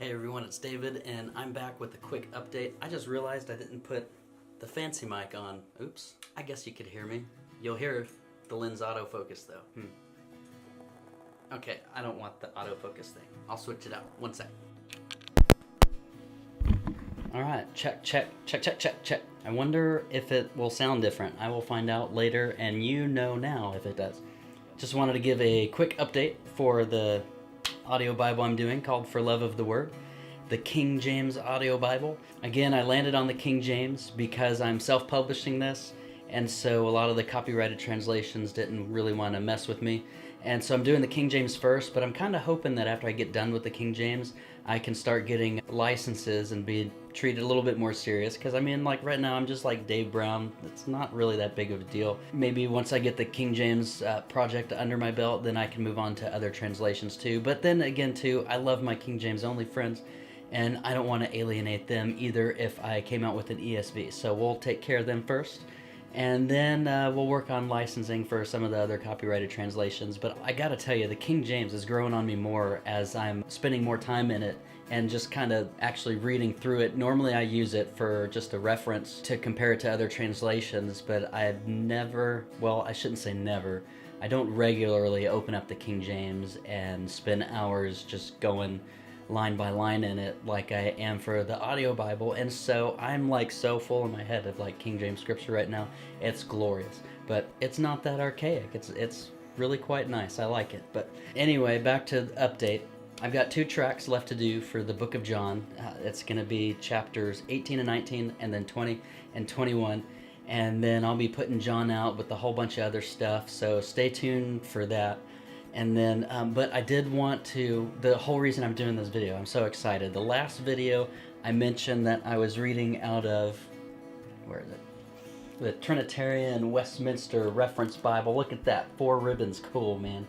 Hey everyone, it's David, and I'm back with a quick update. I just realized I didn't put the fancy mic on. Oops. I guess you could hear me. You'll hear the lens autofocus though. Okay, I don't want the autofocus thing. I'll switch it out. One sec. Alright, check. I wonder if it will sound different. I will find out later, and you know now if it does. Just wanted to give a quick update for the audio Bible I'm doing called For Love of the Word, the King James audio Bible. Again, I landed on the King James because I'm self-publishing this, and so a lot of the copyrighted translations didn't really want to mess with me. And so I'm doing the King James first, but I'm kind of hoping that after I get done with the King James, I can start getting licenses and be treated a little bit more serious. Because I mean, like right now, I'm just like Dave Brown. It's not really that big of a deal. Maybe once I get the King James project under my belt, then I can move on to other translations too. But then again too, I love my King James only friends, and I don't want to alienate them either if I came out with an ESV. So we'll take care of them first. And then we'll work on licensing for some of the other copyrighted translations. But I gotta tell you, the King James is growing on me more as I'm spending more time in it and just kind of actually reading through it. Normally I use it for just a reference to compare it to other translations, but I've never, well, I shouldn't say never, I don't regularly open up the King James and spend hours just going line by line in it like I am for the audio Bible. And so I'm like so full in my head of like King James scripture right now. It's glorious, but it's not that archaic. It's really quite nice. I like it. But anyway, back to the update. I've got 2 tracks left to do for the book of John. It's going to be chapters 18 and 19 and then 20 and 21. And then I'll be putting John out with a whole bunch of other stuff. So stay tuned for that. And then, but I did want to, the whole reason I'm doing this video, I'm so excited. The last video, I mentioned that I was reading out of, where is it? The Trinitarian Westminster Reference Bible. Look at that, 4 ribbons, cool, man.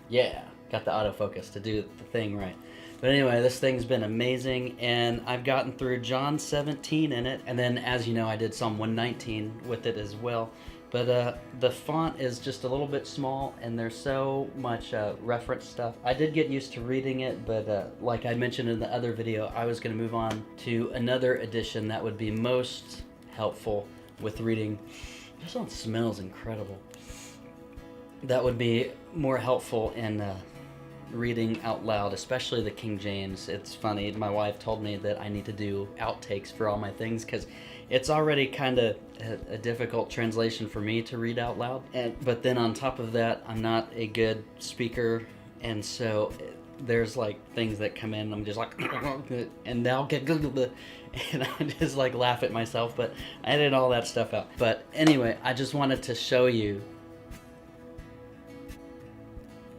Yeah, got the autofocus to do the thing right. But anyway, this thing's been amazing, and I've gotten through John 17 in it, and then as you know, I did Psalm 119 with it as well. But the font is just a little bit small, and there's so much reference stuff. I did get used to reading it, but like I mentioned in the other video, I was going to move on to another edition that would be most helpful with reading. This one smells incredible. That would be more helpful in reading out loud, especially the King James. It's funny, my wife told me that I need to do outtakes for all my things because it's already kind of a difficult translation for me to read out loud. But then on top of that, I'm not a good speaker, and so there's like things that come in, I'm just like, and now get good, and I just like laugh at myself, but I edit all that stuff out. But anyway, I just wanted to show you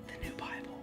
the new Bible.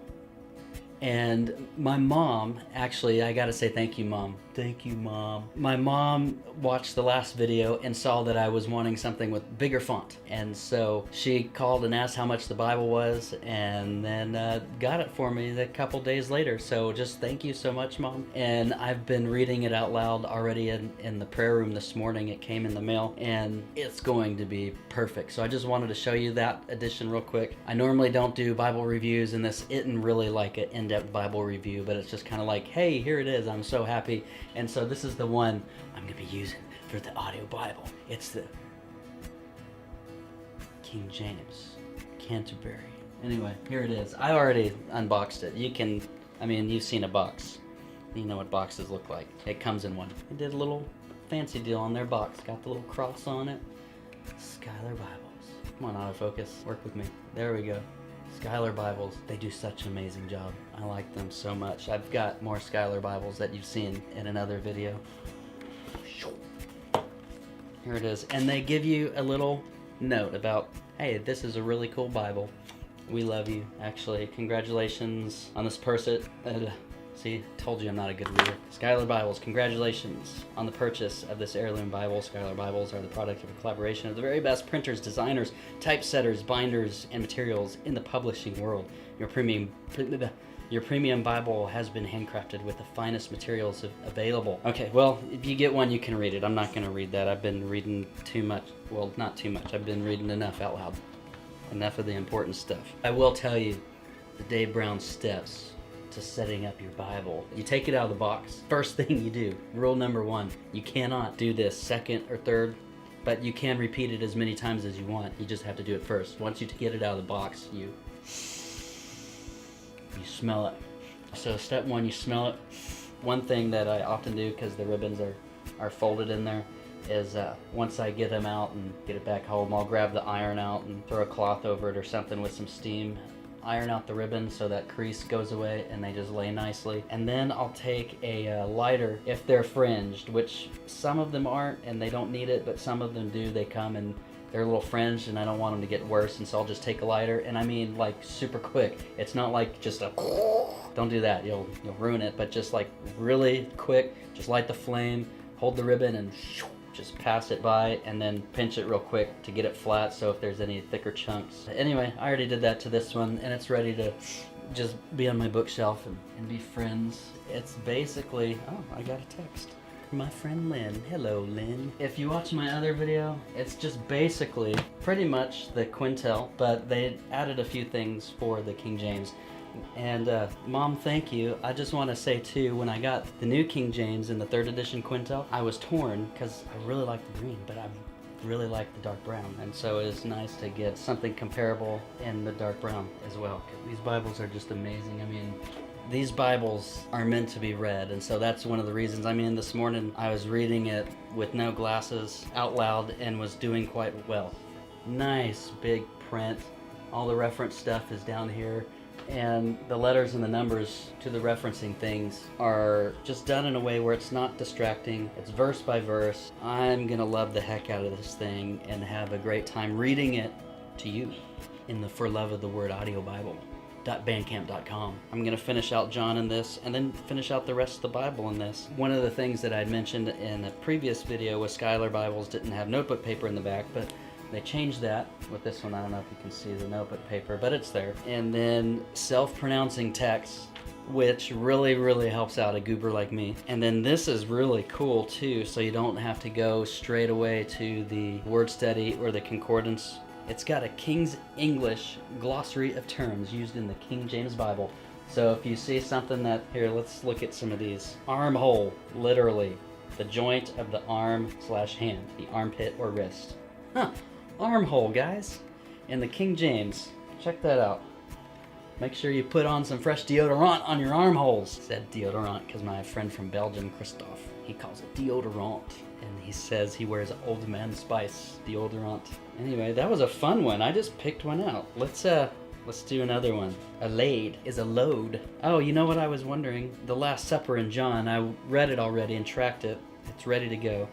And my mom, actually, I gotta say thank you, Mom. Thank you, Mom. My mom watched the last video and saw that I was wanting something with bigger font. And so she called and asked how much the Bible was, and then got it for me a couple days later. So just thank you so much, Mom. And I've been reading it out loud already in the prayer room this morning. It came in the mail, and it's going to be perfect. So I just wanted to show you that edition real quick. I normally don't do Bible reviews, and this isn't really like an in-depth Bible review, but it's just kind of like, hey, here it is. I'm so happy. And so this is the one I'm going to be using for the audio Bible. It's the King James Canterbury. Anyway, here it is. I already unboxed it. You can, I mean, you've seen a box. You know what boxes look like. It comes in one. They did a little fancy deal on their box. Got the little cross on it. Schuyler Bibles. Come on, autofocus. Work with me. There we go. Schuyler Bibles, they do such an amazing job. I like them so much. I've got more Schuyler Bibles that you've seen in another video. Here it is. And they give you a little note about, hey, this is a really cool Bible. We love you. Actually, congratulations on this person. See, told you I'm not a good reader. Schuyler Bibles, congratulations on the purchase of this heirloom Bible. Schuyler Bibles are the product of a collaboration of the very best printers, designers, typesetters, binders, and materials in the publishing world. Your premium Bible has been handcrafted with the finest materials available. Okay, well, if you get one, you can read it. I'm not going to read that. I've been reading too much. Well, not too much. I've been reading enough out loud. Enough of the important stuff. I will tell you, the Dave Brown steps to setting up your Bible. You take it out of the box. First thing you do, rule number 1, you cannot do this second or third, but you can repeat it as many times as you want. You just have to do it first. Once you get it out of the box, you smell it. So step 1, you smell it. One thing that I often do, because the ribbons are folded in there, is once I get them out and get it back home, I'll grab the iron out and throw a cloth over it or something with some steam. Iron out the ribbon so that crease goes away and they just lay nicely. And then I'll take a lighter, if they're fringed, which some of them aren't and they don't need it, but some of them do. They come and they're a little fringed and I don't want them to get worse, and so I'll just take a lighter, and I mean like super quick. It's not like just a don't do that, you'll ruin it, but just like really quick, just light the flame, hold the ribbon and just pass it by, and then pinch it real quick to get it flat, so if there's any thicker chunks. Anyway, I already did that to this one, and it's ready to just be on my bookshelf and be friends. It's basically, oh, I got a text from my friend Lynn. Hello, Lynn. If you watch my other video, it's just basically pretty much the Quintel, but they added a few things for the King James. And Mom, thank you. I just want to say too, when I got the new King James in the 3rd edition Quintel, I was torn because I really like the green, but I really like the dark brown, and so it's nice to get something comparable in the dark brown as well. These Bibles are just amazing. I mean, these Bibles are meant to be read, and so that's one of the reasons. I mean, this morning I was reading it with no glasses out loud and was doing quite well. Nice big print. All the reference stuff is down here. And the letters and the numbers to the referencing things are just done in a way where it's not distracting. It's verse by verse. I'm gonna love the heck out of this thing and have a great time reading it to you in the For Love of the Word audio Bible. .bandcamp.com. I'm gonna finish out John in this and then finish out the rest of the Bible in this. One of the things that I mentioned in a previous video was Schuyler Bibles didn't have notebook paper in the back, but they changed that with this one. I don't know if you can see the notebook paper, but it's there. And then self-pronouncing text, which really helps out a goober like me. And then this is really cool too, so you don't have to go straight away to the word study or the concordance. It's got a King's English glossary of terms used in the King James Bible. So if you see something that, here, let's look at some of these. Armhole, literally, the joint of the arm/hand, the armpit or wrist. Huh. Armhole, guys, in the King James. Check that out. Make sure you put on some fresh deodorant on your armholes. I said deodorant because my friend from Belgium, Christophe, he calls it deodorant, and he says he wears Old Man Spice deodorant. Anyway, that was a fun one. I just picked one out. Let's do another one. A laid is a load. Oh, you know what I was wondering? The Last Supper in John, I read it already and tracked it. It's ready to go.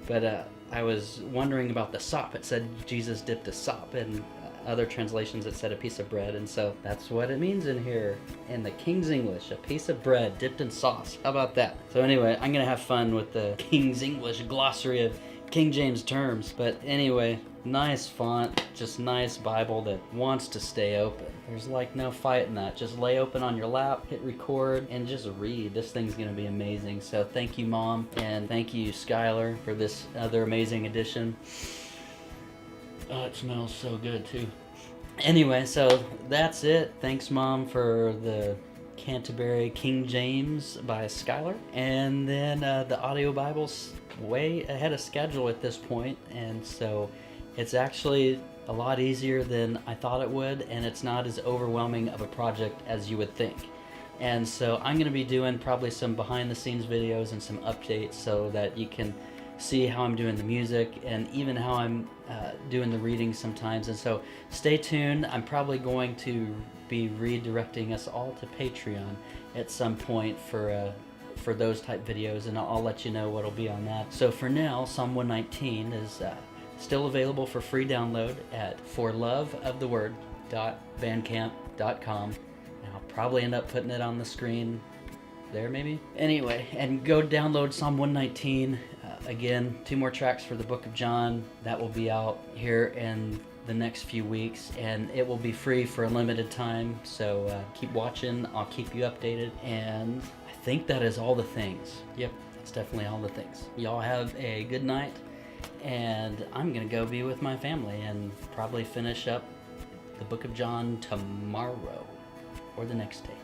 But I was wondering about the sop. It said Jesus dipped a sop, and other translations it said a piece of bread, and so that's what it means in here. In the King's English, a piece of bread dipped in sauce. How about that? So anyway, I'm gonna have fun with the King's English glossary of King James terms. But anyway, nice font, just nice Bible that wants to stay open. There's like no fight in that. Just lay open on your lap, hit record, and just read. This thing's gonna be amazing. So thank you, Mom, and thank you, Schuyler, for this other amazing edition. Oh, it smells so good too. Anyway, so that's it. Thanks, Mom, for the Canterbury King James by Schuyler. And then the audio Bible's way ahead of schedule at this point, and so it's actually a lot easier than I thought it would, and it's not as overwhelming of a project as you would think. And so I'm going to be doing probably some behind the scenes videos and some updates so that you can see how I'm doing the music and even how I'm doing the reading sometimes. And so stay tuned. I'm probably going to be redirecting us all to Patreon at some point for those type videos, and I'll let you know what'll be on that. So for now, Psalm 119 is still available for free download at forloveoftheword.bandcamp.com. And I'll probably end up putting it on the screen there maybe. Anyway, and go download Psalm 119. Again, 2 more tracks for the Book of John. That will be out here in the next few weeks, and it will be free for a limited time. So keep watching. I'll keep you updated. And I think that is all the things. Yep, that's definitely all the things. Y'all have a good night, and I'm going to go be with my family and probably finish up the Book of John tomorrow or the next day.